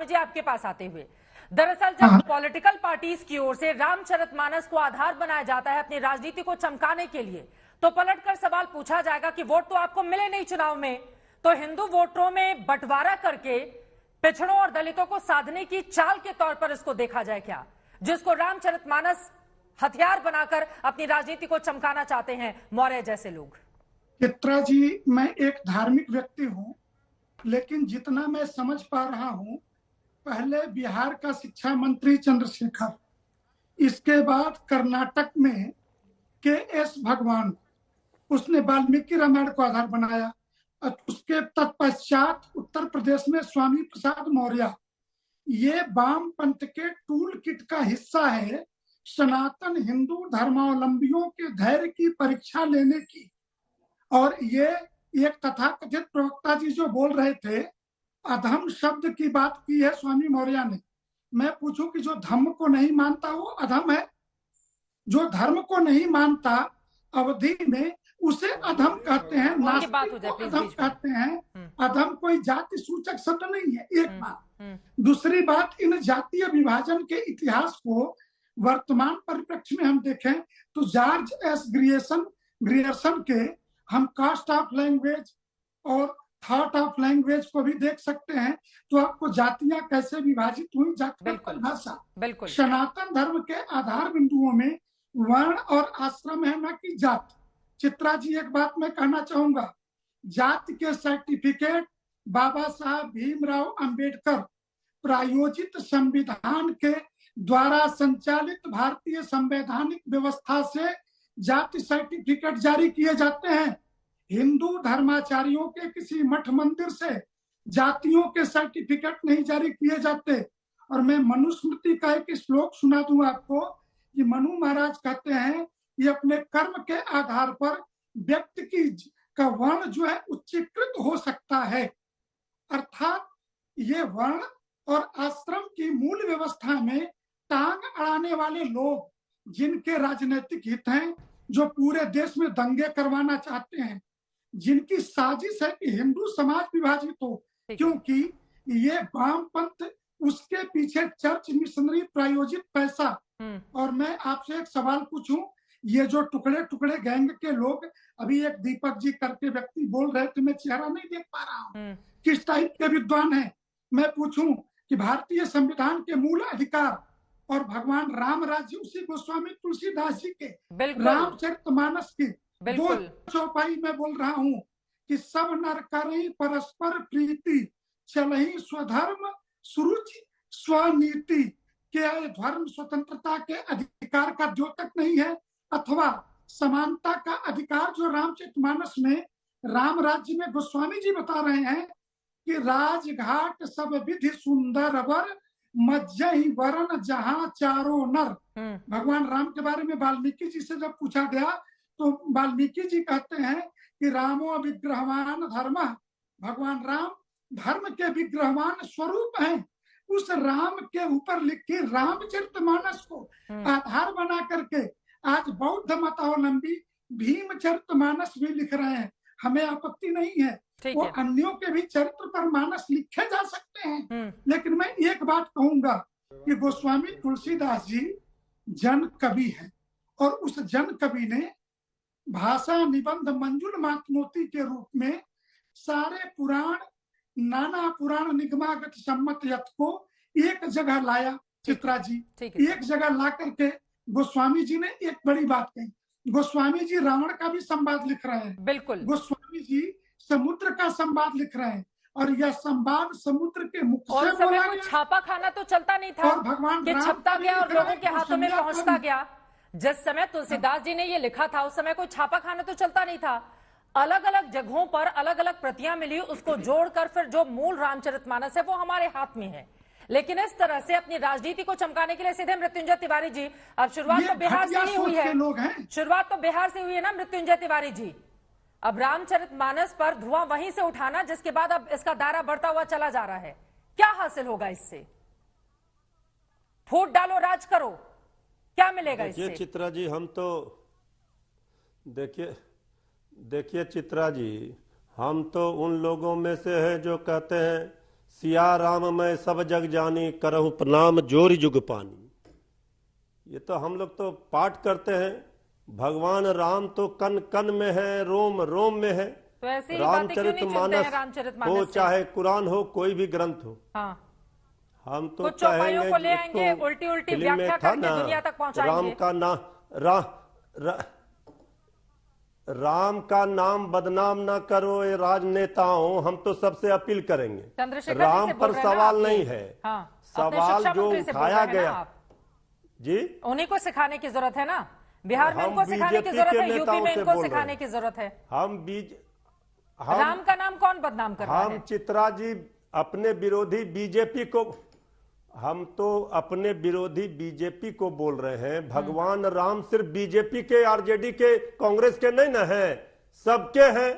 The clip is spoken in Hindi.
गोस्वामी जी आपके पास आते हुए, दरअसल जब पॉलिटिकल पार्टीज की ओर से रामचरितमानस को आधार बनाया जाता है अपनी राजनीति को चमकाने के लिए, तो पलटकर सवाल पूछा जाएगा कि वोट तो आपको मिले नहीं चुनाव में, तो हिंदू वोटरों में बंटवारा करके पिछड़ों और दलितों को साधने की चाल के तौर पर इसको देखा जाए क्या, जिसको रामचरितमानस हथियार बनाकर अपनी राजनीति को चमकाना चाहते हैं मौर्य जैसे लोग। चित्रा जी, मैं एक धार्मिक व्यक्ति हूं, लेकिन जितना मैं समझ पा रहा हूं, पहले बिहार का शिक्षा मंत्री चंद्रशेखर, इसके बाद कर्नाटक में के.एस. भगवान, उसने वाल्मीकि रामायण को आधार बनाया। उसके तत्पश्चात उत्तर प्रदेश में स्वामी प्रसाद मौर्य। ये वामपंथ के टूल किट का हिस्सा है सनातन हिंदू धर्मावलंबियों के धैर्य की परीक्षा लेने की। और ये एक तथाकथित प्रवक्ता जी जो बोल रहे थे, अधम शब्द की बात की है स्वामी मौर्य ने। मैं पूछूं कि जो धर्म को नहीं मानता वो अधम है? जो धर्म को नहीं मानता अवधि में उसे अधम कहते हैं, नास्तिक को अधम कहते हैं। अधम कोई जाति सूचक शब्द नहीं है, एक बात। दूसरी बात, इन जातीय विभाजन के इतिहास को वर्तमान परिप्रेक्ष्य में हम देखें तो जॉर्ज एस ग्रियर्सन के हम कास्ट ऑफ लैंग्वेज और थॉट ऑफ लैंग्वेज को भी देख सकते हैं, तो आपको जातियां कैसे विभाजित हुई, जातिगत भाषा। सनातन धर्म के आधार बिंदुओं में वर्ण और आश्रम है, न कि जाति। चित्रा जी, एक बात मैं कहना चाहूंगा, जाति के सर्टिफिकेट बाबा साहब भीमराव अंबेडकर प्रायोजित संविधान के द्वारा संचालित भारतीय संवैधानिक व्यवस्था से जाति सर्टिफिकेट जारी किए जाते हैं। हिंदू धर्माचार्यों के किसी मठ मंदिर से जातियों के सर्टिफिकेट नहीं जारी किए जाते। और मैं मनुस्मृति का एक श्लोक सुना दूं आपको कि मनु महाराज कहते हैं कि अपने कर्म के आधार पर व्यक्ति की का वर्ण जो है उच्चीकृत हो सकता है। अर्थात ये वर्ण और आश्रम की मूल व्यवस्था में टांग अड़ाने वाले लोग, जिनके राजनीतिक हित हैं, जो पूरे देश में दंगे करवाना चाहते हैं, जिनकी साजिश है कि हिंदू समाज विभाजित हो, क्योंकि ये वामपंथ, उसके पीछे चर्च मिशनरी प्रायोजित पैसा। और मैं आपसे एक सवाल पूछूं, ये जो टुकड़े टुकड़े गैंग के लोग, अभी एक दीपक जी करके व्यक्ति बोल रहे थे, मैं चेहरा नहीं देख पा रहा हूँ, किस टाइप के विद्वान हैं। मैं पूछूं कि भारतीय संविधान के मूल अधिकार और भगवान राम राज्य उसी गोस्वामी तुलसीदास जी के रामचरितमानस की दो चौपाई में बोल रहा हूँ कि सब नर करें परस्पर प्रीति, चलहि स्वधर्म सुरुचि स्वनीति। क्या धर्म स्वतंत्रता के अधिकार का द्योतक नहीं है, अथवा समानता का अधिकार जो रामचरितमानस में राम राज्य में गोस्वामी जी बता रहे हैं कि राजघाट सब विधि सुंदर वर मज्जहि वरण जहां चारों नर। भगवान राम के बारे में वाल्मीकि जी से जब पूछा गया तो वाल्मीकि जी कहते हैं कि रामो विग्रहवान धर्म, भगवान राम धर्म के विग्रहवान स्वरूप हैं। उस राम के ऊपर लिखी रामचरितमानस को आधार बना करके आज बौद्ध मतावलंबी भीमचरितमानस भी लिख रहे हैं। हमें आपत्ति नहीं है, वो अन्यों के भी चरित्र पर मानस लिखे जा सकते हैं। लेकिन मैं एक बात कहूंगा कि गोस्वामी तुलसीदास जी जन कवि हैं, और उस जन कवि ने भाषा निबंध मंजुल मातमोती के रूप में सारे पुराण, नाना पुराण निगमागत सम्मत यत को एक जगह लाया। चित्रा जी, एक जगह ला करके गोस्वामी जी ने एक बड़ी बात कही। गोस्वामी जी रावण का भी संवाद लिख रहे हैं, बिल्कुल। गोस्वामी जी समुद्र का संवाद लिख रहे हैं, और यह संवाद समुद्र के मुख से बोला गया। छापा खाना तो चलता नहीं था, और भगवान कि छपता गया और लोगों के हाथों में पहुंचता गया। जिस समय तुलसीदास जी ने ये लिखा था उस समय कोई छापा खाना तो चलता नहीं था। अलग अलग जगहों पर अलग अलग प्रतियां मिली, उसको जोड़कर फिर जो मूल रामचरितमानस है वो हमारे हाथ में है। लेकिन इस तरह से अपनी राजनीति को चमकाने के लिए सीधे मृत्युंजय तिवारी जी, अब शुरुआत तो बिहार से ही हुई है, शुरुआत तो बिहार से हुई है ना मृत्युंजय तिवारी जी। अब रामचरितमानस पर धुआं वहीं से उठाना, जिसके बाद अब इसका दायरा बढ़ता हुआ चला जा रहा है। क्या हासिल होगा इससे? फूट डालो, राज करो, क्या मिलेगा इससे? चित्रा जी, हम तो देखिए चित्रा जी, हम तो उन लोगों में से हैं जो कहते हैं सिया राम मैं सब जग जानी, करहु प्रणाम जोरी जुग पानी। ये तो हम लोग तो पाठ करते हैं, भगवान राम तो कन कन में है, रोम रोम में है। तो ऐसी रामचरितमानस हो चाहे कुरान हो, कोई भी ग्रंथ हो। हाँ। हम तो कुछ चौपाइयों को ले आएंगे, उल्टी उल्टी व्याख्या करके दुनिया तक पहुंचाएंगे। राम का नाम बदनाम ना करो ये राजनेताओं, हम तो सबसे अपील करेंगे। राम पर सवाल नहीं है। हाँ, सवाल जो उठाया गया जी, उन्हीं को सिखाने की जरूरत है ना। बिहार में उनको सिखाने की जरूरत है, यूपी में इनको सिखाने की जरूरत है। राम का नाम कौन बदनाम कर रहा है? हम चित्रा जी अपने विरोधी बीजेपी को, हम तो अपने विरोधी बीजेपी को बोल रहे हैं। भगवान राम सिर्फ बीजेपी के, आरजेडी के, कांग्रेस के नहीं ना है, सबके हैं।